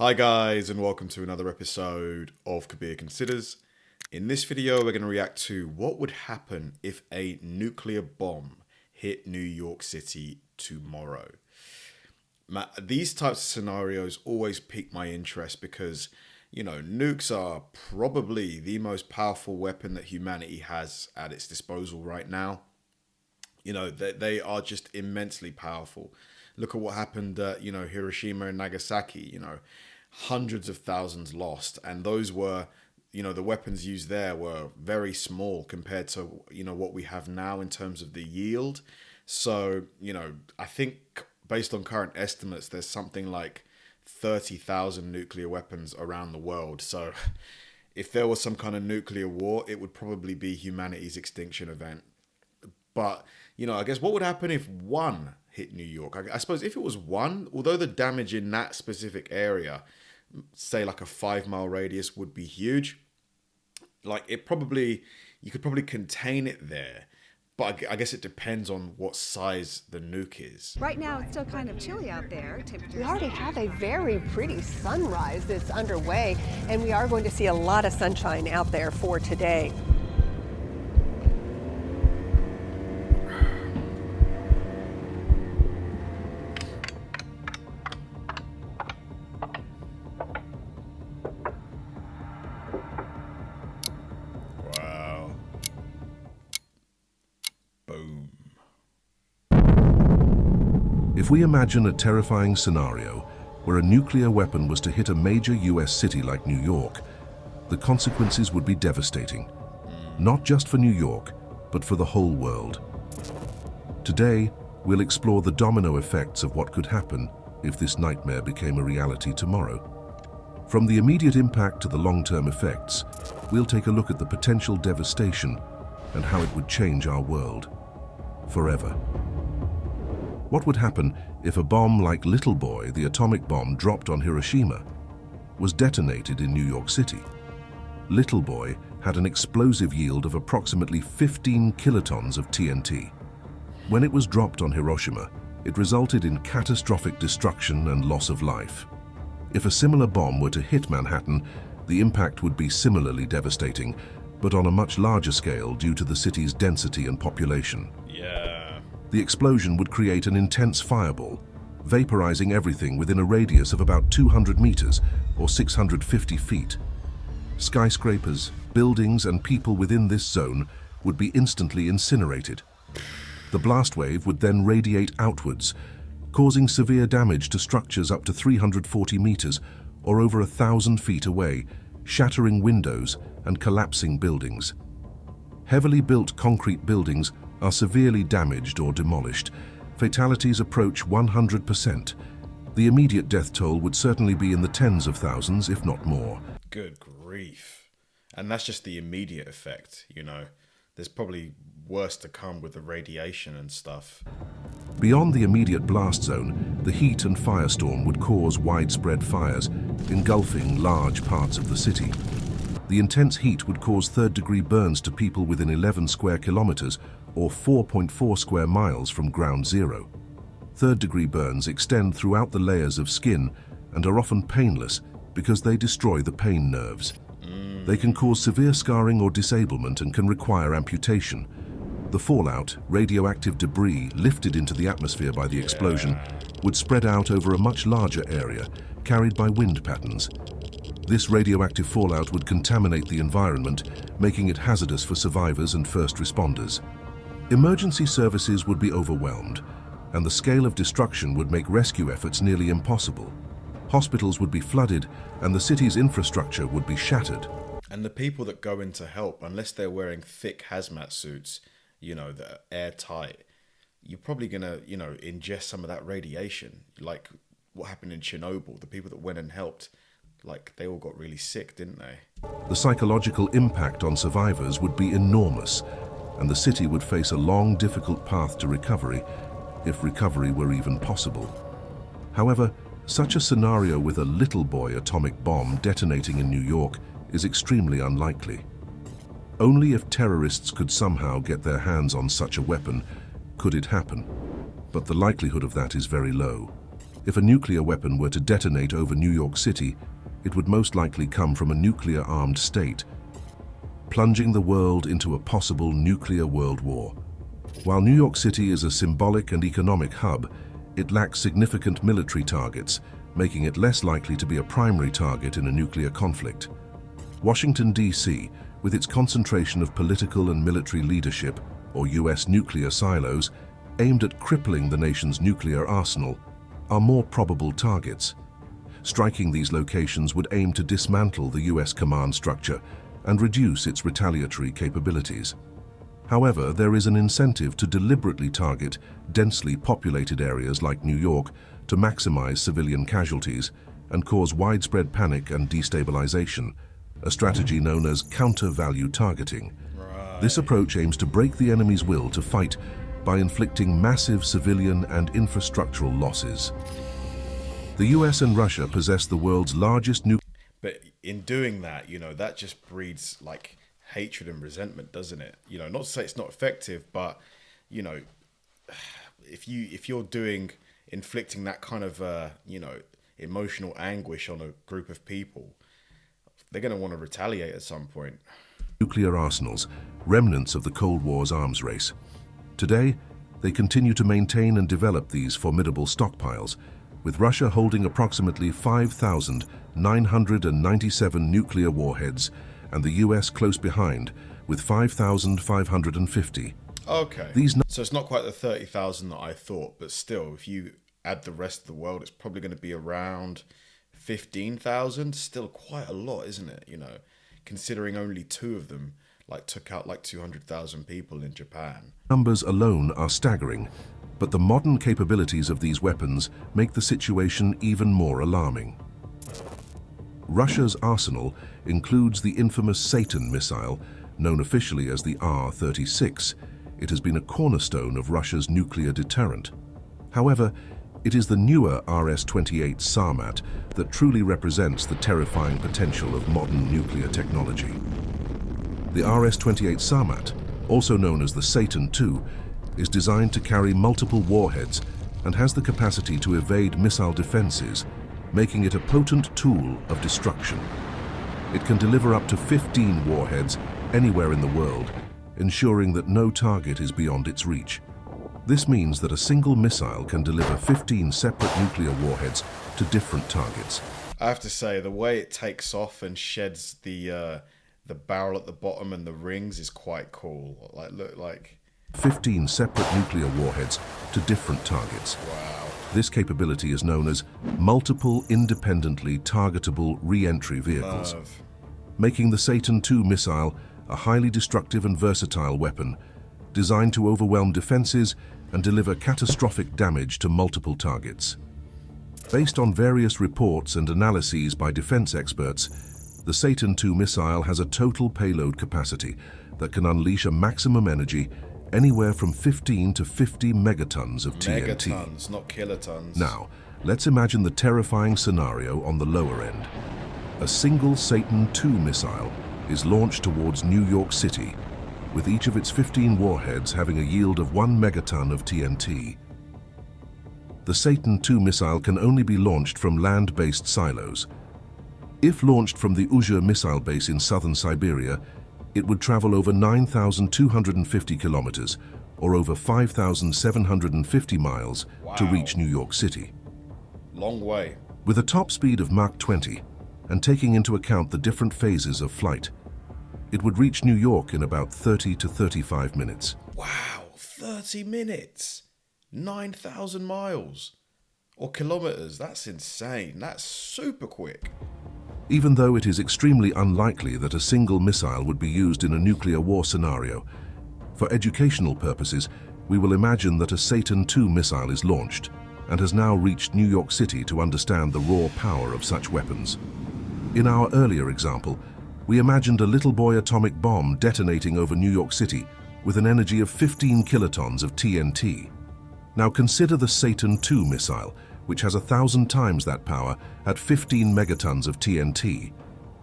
Hi guys, and welcome to another episode of Kabir Considers. In this video we're going to react to what would happen if a nuclear bomb hit New York City tomorrow. These types of scenarios always pique my interest because, you know, nukes are probably the most powerful weapon that humanity has at its disposal right now. You know, they are just immensely powerful. Look at what happened at, Hiroshima and Nagasaki, hundreds of thousands lost. And those were, the weapons used there were very small compared to, what we have now in terms of the yield. So, I think based on current estimates, there's something like 30,000 nuclear weapons around the world. So if there was some kind of nuclear war, it would probably be humanity's extinction event. But, I guess what would happen if one hit New York? I suppose if it was one, although the damage in that specific area, say like a 5-mile radius, would be huge, like you could probably contain it there. But I guess it depends on what size the nuke is. Right now, it's still kind of chilly out there. We already have a very pretty sunrise that's underway, and we are going to see a lot of sunshine out there for today. Wow. Boom. If we imagine a terrifying scenario where a nuclear weapon was to hit a major US city like New York, the consequences would be devastating. Not just for New York, but for the whole world. Today, we'll explore the domino effects of what could happen if this nightmare became a reality tomorrow. From the immediate impact to the long-term effects, we'll take a look at the potential devastation and how it would change our world forever. What would happen if a bomb like Little Boy, the atomic bomb dropped on Hiroshima, was detonated in New York City? Little Boy had an explosive yield of approximately 15 kilotons of TNT. When it was dropped on Hiroshima, it resulted in catastrophic destruction and loss of life. If a similar bomb were to hit Manhattan, the impact would be similarly devastating, but on a much larger scale due to the city's density and population. Yeah. The explosion would create an intense fireball, vaporizing everything within a radius of about 200 meters or 650 feet. Skyscrapers, buildings, and people within this zone would be instantly incinerated. The blast wave would then radiate outwards, causing severe damage to structures up to 340 meters or over 1,000 feet away, shattering windows and collapsing buildings. Heavily built concrete buildings are severely damaged or demolished. Fatalities approach 100%. The immediate death toll would certainly be in the tens of thousands, if not more. Good grief. And that's just the immediate effect, There's probably worse to come with the radiation and stuff. Beyond the immediate blast zone, the heat and firestorm would cause widespread fires, engulfing large parts of the city. The intense heat would cause third-degree burns to people within 11 square kilometers or 4.4 square miles from ground zero. Third-degree burns extend throughout the layers of skin and are often painless because they destroy the pain nerves. They can cause severe scarring or disablement and can require amputation. The fallout, radioactive debris lifted into the atmosphere by the explosion, would spread out over a much larger area, carried by wind patterns. This radioactive fallout would contaminate the environment, making it hazardous for survivors and first responders. Emergency services would be overwhelmed, and the scale of destruction would make rescue efforts nearly impossible. Hospitals would be flooded, and the city's infrastructure would be shattered. And the people that go in to help, unless they're wearing thick hazmat suits, that are airtight, you're probably going to, ingest some of that radiation. Like what happened in Chernobyl, the people that went and helped, like they all got really sick, didn't they? The psychological impact on survivors would be enormous, and the city would face a long, difficult path to recovery, if recovery were even possible. However, such a scenario with a Little Boy atomic bomb detonating in New York is extremely unlikely. Only if terrorists could somehow get their hands on such a weapon could it happen, but the likelihood of that is very low. If a nuclear weapon were to detonate over New York City, it would most likely come from a nuclear-armed state, plunging the world into a possible nuclear world war. While New York City is a symbolic and economic hub, it lacks significant military targets, making it less likely to be a primary target in a nuclear conflict. Washington, D.C., with its concentration of political and military leadership, or U.S. nuclear silos, aimed at crippling the nation's nuclear arsenal, are more probable targets. Striking these locations would aim to dismantle the U.S. command structure and reduce its retaliatory capabilities. However, there is an incentive to deliberately target densely populated areas like New York to maximize civilian casualties and cause widespread panic and destabilization, a strategy known as counter-value targeting. This approach aims to break the enemy's will to fight by inflicting massive civilian and infrastructural losses. The US and Russia possess the world's largest nuclear... But in doing that, that just breeds like hatred and resentment, doesn't it? Not to say it's not effective, but if you're inflicting that kind of emotional anguish on a group of people, they're going to want to retaliate at some point. Nuclear arsenals, remnants of the Cold War's arms race. Today, they continue to maintain and develop these formidable stockpiles, with Russia holding approximately 5,997 nuclear warheads and the US close behind with 5,550. Okay, so it's not quite the 30,000 that I thought, but still, if you add the rest of the world, it's probably going to be around 15,000. Still quite a lot, isn't it? Considering only two of them took out 200,000 people in Japan. Numbers alone are staggering, but the modern capabilities of these weapons make the situation even more alarming. Russia's arsenal includes the infamous Satan missile, known officially as the R-36. It has been a cornerstone of Russia's nuclear deterrent. However, it is the newer RS-28 Sarmat that truly represents the terrifying potential of modern nuclear technology. The RS-28 Sarmat, also known as the Satan II, is designed to carry multiple warheads and has the capacity to evade missile defenses, making it a potent tool of destruction. It can deliver up to 15 warheads anywhere in the world, ensuring that no target is beyond its reach. This means that a single missile can deliver 15 separate nuclear warheads to different targets. I have to say, the way it takes off and sheds the barrel at the bottom and the rings is quite cool. 15 separate nuclear warheads to different targets. Wow. This capability is known as multiple independently targetable re-entry vehicles, making the Satan II missile a highly destructive and versatile weapon designed to overwhelm defenses and deliver catastrophic damage to multiple targets. Based on various reports and analyses by defense experts, the Satan II missile has a total payload capacity that can unleash a maximum energy anywhere from 15 to 50 megatons of TNT. Megatons, not kilotons. Now, let's imagine the terrifying scenario on the lower end. A single Satan II missile is launched towards New York City, with each of its 15 warheads having a yield of 1 megaton of TNT. The Satan II missile can only be launched from land-based silos. If launched from the Uzhur missile base in southern Siberia, it would travel over 9,250 kilometers, or over 5,750 miles, to reach New York City. Long way. With a top speed of Mach 20, and taking into account the different phases of flight, it would reach New York in about 30 to 35 minutes. Wow, 30 minutes? 9,000 miles? Or kilometers? That's insane. That's super quick. Even though it is extremely unlikely that a single missile would be used in a nuclear war scenario, for educational purposes, we will imagine that a Satan II missile is launched and has now reached New York City to understand the raw power of such weapons. In our earlier example, we imagined a little boy atomic bomb detonating over New York City with an energy of 15 kilotons of TNT. Now consider the Satan II missile, which has 1,000 times that power at 15 megatons of TNT.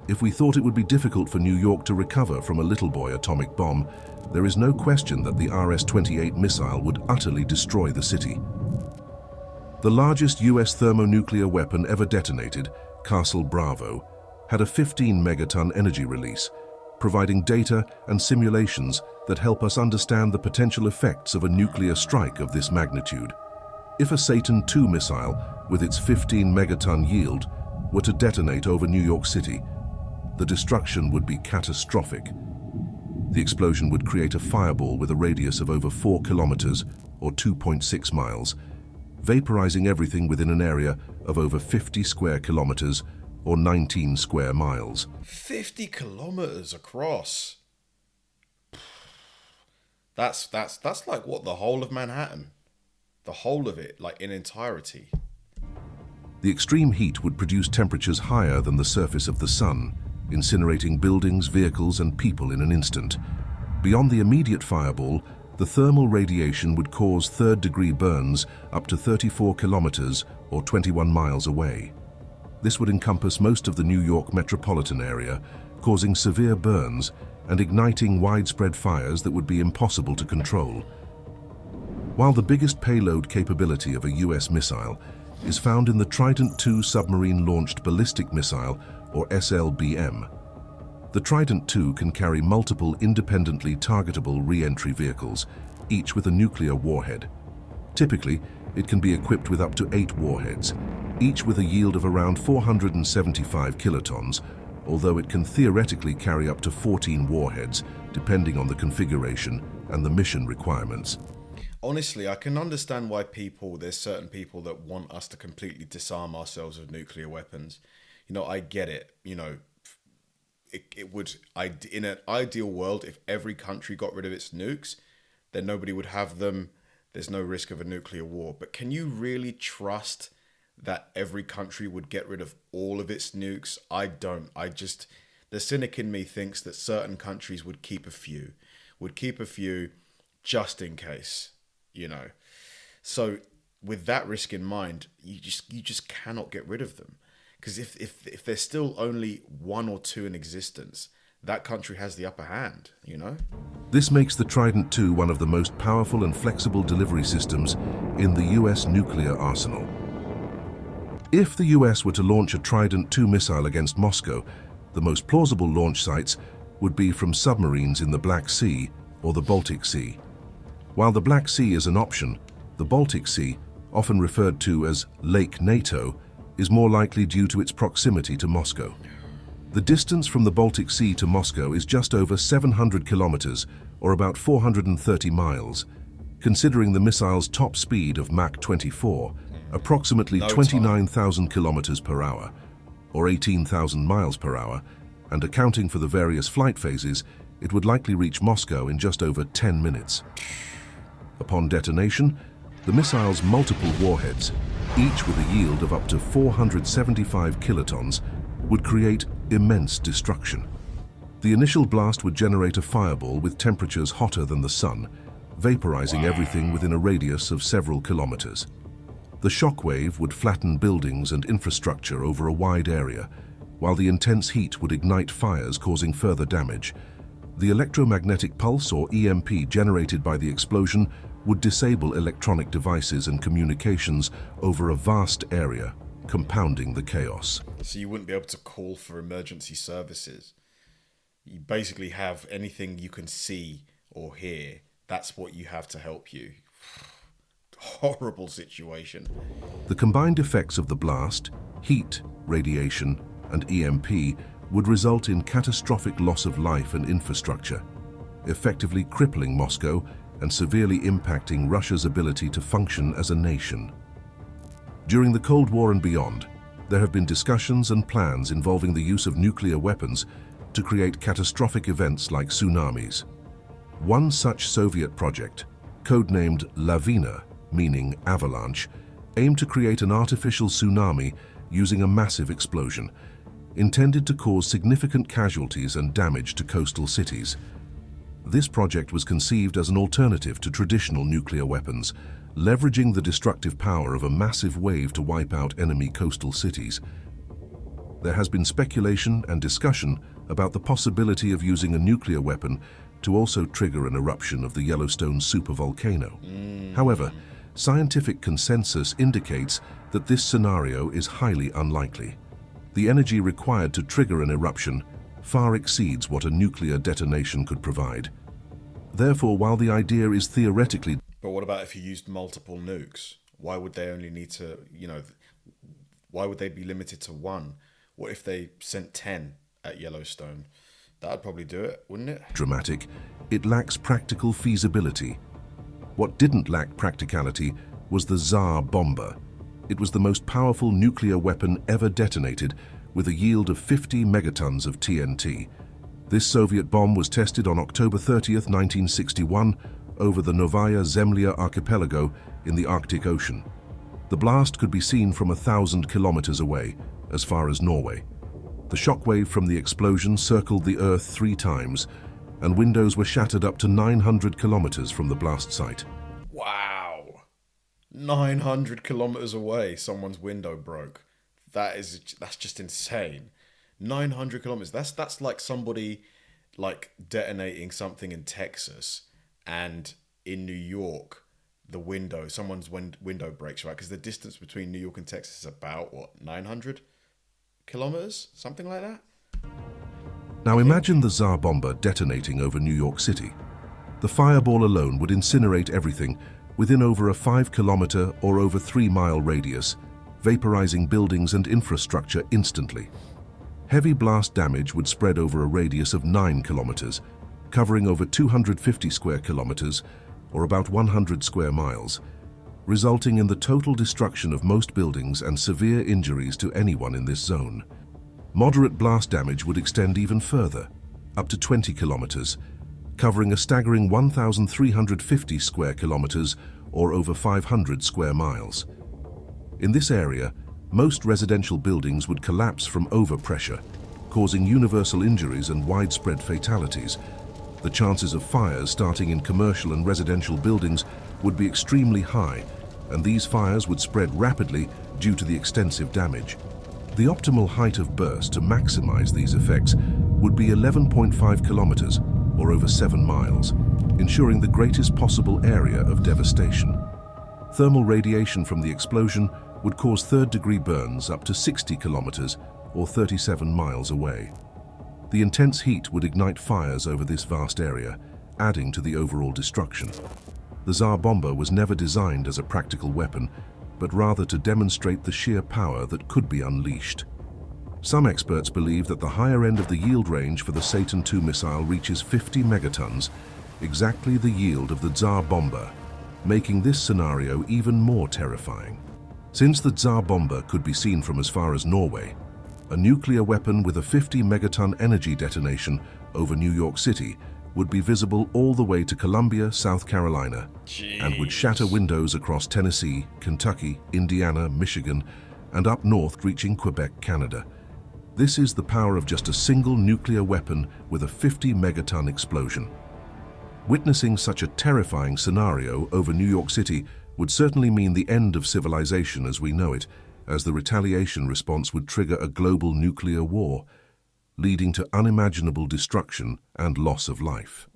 If we thought it would be difficult for New York to recover from a little boy atomic bomb, there is no question that the RS-28 missile would utterly destroy the city. The largest US thermonuclear weapon ever detonated, Castle Bravo, had a 15-megaton energy release, providing data and simulations that help us understand the potential effects of a nuclear strike of this magnitude. If a Satan II missile, with its 15-megaton yield, were to detonate over New York City, the destruction would be catastrophic. The explosion would create a fireball with a radius of over 4 kilometers, or 2.6 miles, vaporizing everything within an area of over 50 square kilometers, or 19 square miles. 50 kilometers across. That's like what, the whole of Manhattan? The whole of it, like in entirety. The extreme heat would produce temperatures higher than the surface of the sun, incinerating buildings, vehicles, and people in an instant. Beyond the immediate fireball, the thermal radiation would cause third-degree burns up to 34 kilometers or 21 miles away. This would encompass most of the New York metropolitan area, causing severe burns and igniting widespread fires that would be impossible to control. While the biggest payload capability of a US missile is found in the Trident II submarine-launched ballistic missile, or SLBM, the Trident II can carry multiple independently targetable re-entry vehicles, each with a nuclear warhead. Typically, it can be equipped with up to 8 warheads, each with a yield of around 475 kilotons, although it can theoretically carry up to 14 warheads, depending on the configuration and the mission requirements. Honestly, I can understand why there's certain people that want us to completely disarm ourselves of nuclear weapons. You know, I get it. You know, it would, in an ideal world, if every country got rid of its nukes, then nobody would have them. There's no risk of a nuclear war. But can you really trust that every country would get rid of all of its nukes? I don't. The cynic in me thinks that certain countries would keep a few just in case, you know. So with that risk in mind, you just cannot get rid of them. Because if there's still only 1 or 2 in existence, that country has the upper hand, you know? This makes the Trident II one of the most powerful and flexible delivery systems in the US nuclear arsenal. If the US were to launch a Trident II missile against Moscow, the most plausible launch sites would be from submarines in the Black Sea or the Baltic Sea. While the Black Sea is an option, the Baltic Sea, often referred to as Lake NATO, is more likely due to its proximity to Moscow. The distance from the Baltic Sea to Moscow is just over 700 kilometers, or about 430 miles. Considering the missile's top speed of Mach 24, approximately 29,000 kilometers per hour, or 18,000 miles per hour, and accounting for the various flight phases, it would likely reach Moscow in just over 10 minutes. Upon detonation, the missile's multiple warheads, each with a yield of up to 475 kilotons, would create immense destruction. The initial blast would generate a fireball with temperatures hotter than the sun, vaporizing everything within a radius of several kilometers. The shockwave would flatten buildings and infrastructure over a wide area, while the intense heat would ignite fires causing further damage. The electromagnetic pulse, or EMP, generated by the explosion would disable electronic devices and communications over a vast area, compounding the chaos. So you wouldn't be able to call for emergency services. You basically have anything you can see or hear. That's what you have to help you. Horrible situation. The combined effects of the blast, heat, radiation, and EMP would result in catastrophic loss of life and infrastructure, effectively crippling Moscow and severely impacting Russia's ability to function as a nation. During the Cold War and beyond, there have been discussions and plans involving the use of nuclear weapons to create catastrophic events like tsunamis. One such Soviet project, codenamed Lavina, meaning avalanche, aimed to create an artificial tsunami using a massive explosion, intended to cause significant casualties and damage to coastal cities. This project was conceived as an alternative to traditional nuclear weapons, leveraging the destructive power of a massive wave to wipe out enemy coastal cities. There has been speculation and discussion about the possibility of using a nuclear weapon to also trigger an eruption of the Yellowstone supervolcano. However, scientific consensus indicates that this scenario is highly unlikely. The energy required to trigger an eruption far exceeds what a nuclear detonation could provide. Therefore, while the idea is theoretically... But what about if you used multiple nukes? Why would they only need to, why would they be limited to one? What if they sent 10 at Yellowstone? That'd probably do it, wouldn't it? ...dramatic, it lacks practical feasibility. What didn't lack practicality was the Tsar Bomba. It was the most powerful nuclear weapon ever detonated, with a yield of 50 megatons of TNT. This Soviet bomb was tested on October 30th, 1961, over the Novaya Zemlya archipelago in the Arctic Ocean. The blast could be seen from 1,000 kilometers away, as far as Norway. The shockwave from the explosion circled the Earth 3 times, and windows were shattered up to 900 kilometers from the blast site. Wow. 900 kilometers away, someone's window broke. That's just insane. 900 kilometers. That's like somebody like detonating something in Texas, and in New York, someone's window breaks, right? Because the distance between New York and Texas is about, 900 kilometers? Something like that? Now imagine the Tsar Bomba detonating over New York City. The fireball alone would incinerate everything within over a 5-kilometer or over 3-mile radius, vaporizing buildings and infrastructure instantly. Heavy blast damage would spread over a radius of 9 kilometers, covering over 250 square kilometers, or about 100 square miles, resulting in the total destruction of most buildings and severe injuries to anyone in this zone. Moderate blast damage would extend even further, up to 20 kilometers, covering a staggering 1,350 square kilometers, or over 500 square miles. In this area, most residential buildings would collapse from overpressure, causing universal injuries and widespread fatalities. The chances of fires starting in commercial and residential buildings would be extremely high, and these fires would spread rapidly due to the extensive damage. The optimal height of burst to maximize these effects would be 11.5 kilometers, or over 7 miles, ensuring the greatest possible area of devastation. Thermal radiation from the explosion would cause third-degree burns up to 60 kilometers, or 37 miles away. The intense heat would ignite fires over this vast area, adding to the overall destruction. The Tsar Bomba was never designed as a practical weapon, but rather to demonstrate the sheer power that could be unleashed. Some experts believe that the higher end of the yield range for the Satan II missile reaches 50 megatons, exactly the yield of the Tsar Bomba, making this scenario even more terrifying. Since the Tsar Bomba could be seen from as far as Norway, a nuclear weapon with a 50 megaton energy detonation over New York City would be visible all the way to Columbia, South Carolina, and would shatter windows across Tennessee, Kentucky, Indiana, Michigan, and up north reaching Quebec, Canada. This is the power of just a single nuclear weapon with a 50 megaton explosion. Witnessing such a terrifying scenario over New York City would certainly mean the end of civilization as we know it, as the retaliation response would trigger a global nuclear war, leading to unimaginable destruction and loss of life.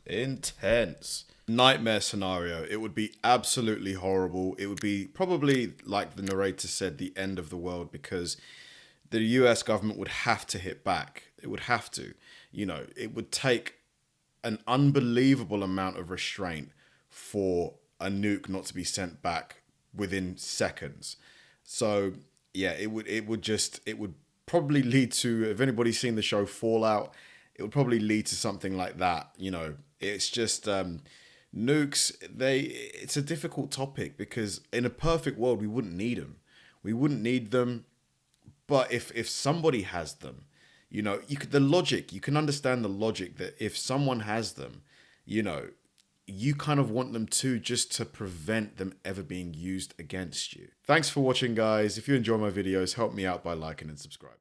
Intense. Nightmare scenario. It would be absolutely horrible. It would be probably, like the narrator said, the end of the world, because the US government would have to hit back. It would have to. It would take an unbelievable amount of restraint for a nuke not to be sent back within seconds. So yeah, it would probably lead to, if anybody's seen the show Fallout, it would probably lead to something like that. It's just nukes, it's a difficult topic, because in a perfect world we wouldn't need them. But if somebody has them, you can understand the logic that if someone has them, you kind of want them to, just to prevent them ever being used against you. Thanks for watching, guys. If you enjoy my videos, help me out by liking and subscribing.